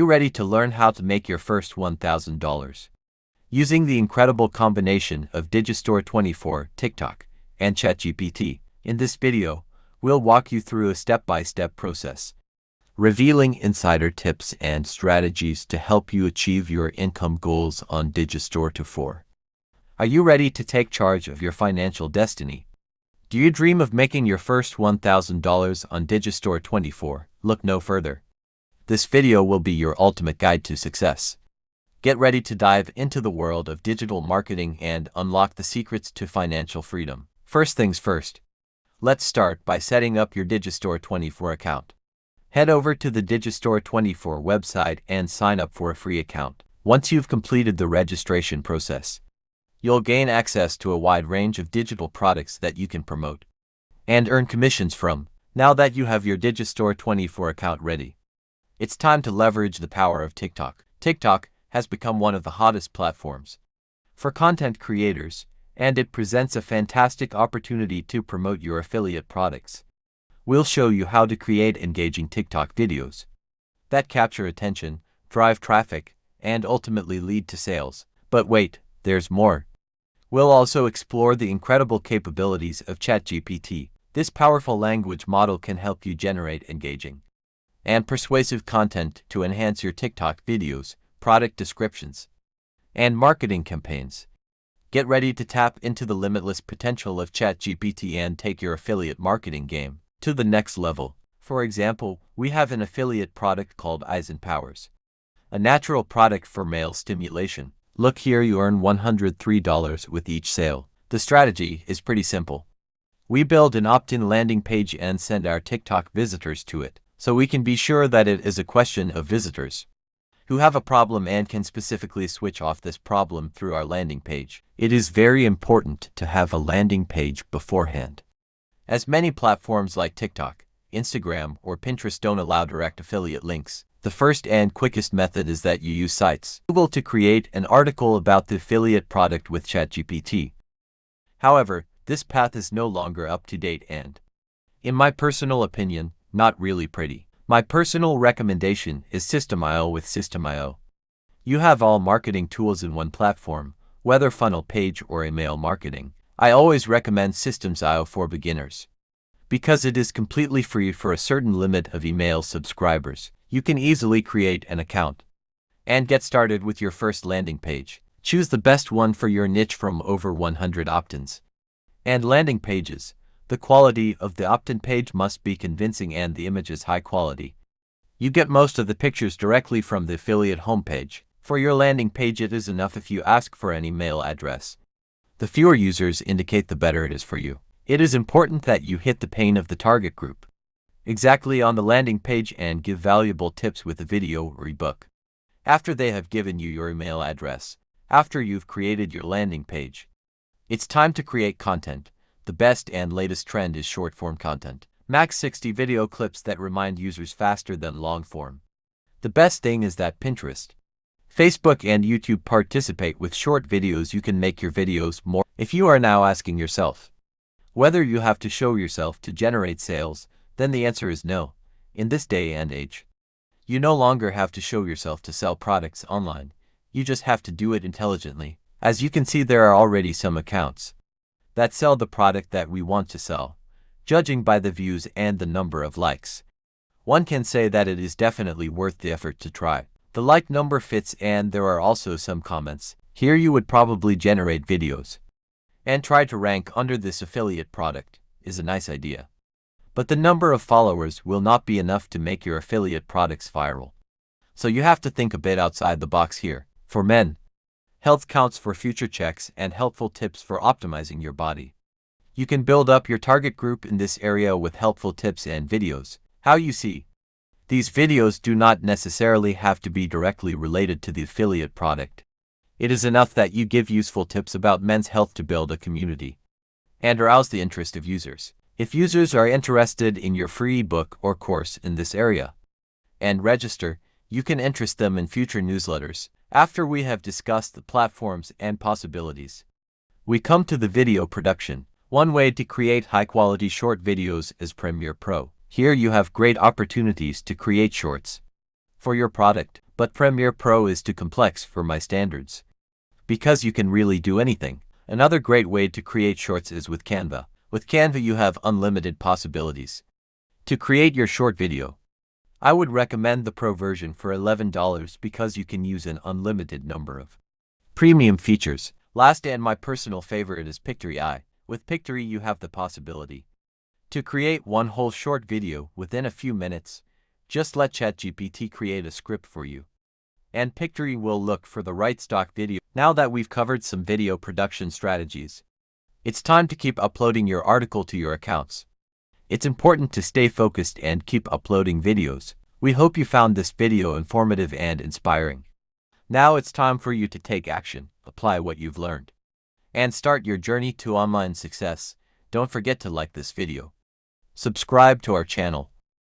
You ready to learn how to make your first $1,000? Using the incredible combination of Digistore24, TikTok, and ChatGPT. In this video, we'll walk you through a step-by-step process, revealing insider tips and strategies to help you achieve your income goals on Digistore24. Are you ready to take charge of your financial destiny? Do you dream of making your first $1,000 on Digistore24? Look no further. This video will be your ultimate guide to success. Get ready to dive into the world of digital marketing and unlock the secrets to financial freedom. First things first, let's start by setting up your Digistore24 account. Head over to the Digistore24 website and sign up for a free account. Once you've completed the registration process, you'll gain access to a wide range of digital products that you can promote and earn commissions from. Now that you have your Digistore24 account ready, it's time to leverage the power of TikTok. TikTok has become one of the hottest platforms for content creators, and it presents a fantastic opportunity to promote your affiliate products. We'll show you how to create engaging TikTok videos that capture attention, drive traffic, and ultimately lead to sales. But wait, there's more. We'll also explore the incredible capabilities of ChatGPT. This powerful language model can help you generate engaging and persuasive content to enhance your TikTok videos, product descriptions, and marketing campaigns. Get ready to tap into the limitless potential of ChatGPT and take your affiliate marketing game to the next level. For example, we have an affiliate product called Eyes and Powers, a natural product for male stimulation. Look here, you earn $103 with each sale. The strategy is pretty simple. We build an opt-in landing page and send our TikTok visitors to it, so we can be sure that it is a question of visitors who have a problem and can specifically switch off this problem through our landing page. It is very important to have a landing page beforehand, as many platforms like TikTok, Instagram, or Pinterest don't allow direct affiliate links. The first and quickest method is that you use sites Google to create an article about the affiliate product with ChatGPT. However, this path is no longer up to date and, in my personal opinion, not really pretty. My personal recommendation is System.io. With System.io, you have all marketing tools in one platform, whether funnel page or email marketing. I always recommend Systems.io for beginners because it is completely free for a certain limit of email subscribers. You can easily create an account and get started with your first landing page. Choose the best one for your niche from over 100 opt-ins and landing pages. The quality of the opt-in page must be convincing and the images high quality. You get most of the pictures directly from the affiliate homepage. For your landing page, it is enough if you ask for an email address. The fewer users indicate, the better it is for you. It is important that you hit the pain of the target group exactly on the landing page and give valuable tips with a video or ebook after they have given you your email address. After you've created your landing page, it's time to create content. The best and latest trend is short-form content. Max 60 video clips that remind users faster than long-form. The best thing is that Pinterest, Facebook, and YouTube participate with short videos. You can make your videos more. If you are now asking yourself whether you have to show yourself to generate sales, then the answer is no. In this day and age, you no longer have to show yourself to sell products online. You just have to do it intelligently. As you can see, there are already some accounts that sell the product that we want to sell. Judging by the views and the number of likes, one can say that it is definitely worth the effort to try. The like number fits, and there are also some comments. Here you would probably generate videos and try to rank under this affiliate product is a nice idea. But the number of followers will not be enough to make your affiliate products viral. So you have to think a bit outside the box here. For men, health counts for future checks and helpful tips for optimizing your body. You can build up your target group in this area with helpful tips and videos. How you see, these videos do not necessarily have to be directly related to the affiliate product. It is enough that you give useful tips about men's health to build a community and arouse the interest of users. If users are interested in your free ebook or course in this area and register, you can interest them in future newsletters. After we have discussed the platforms and possibilities, we come to the video production. One way to create high-quality short videos is Premiere Pro. Here you have great opportunities to create shorts for your product, but Premiere Pro is too complex for my standards. Because you can really do anything. Another great way to create shorts is with Canva. With Canva you have unlimited possibilities. To create your short video, I would recommend the Pro version for $11 because you can use an unlimited number of premium features. Last and my personal favorite is Pictory. With Pictory you have the possibility to create one whole short video within a few minutes. Just let ChatGPT create a script for you, and Pictory will look for the right stock video. Now that we've covered some video production strategies, it's time to keep uploading your article to your accounts. It's important to stay focused and keep uploading videos. We hope you found this video informative and inspiring. Now it's time for you to take action, apply what you've learned, and start your journey to online success. Don't forget to like this video, subscribe to our channel,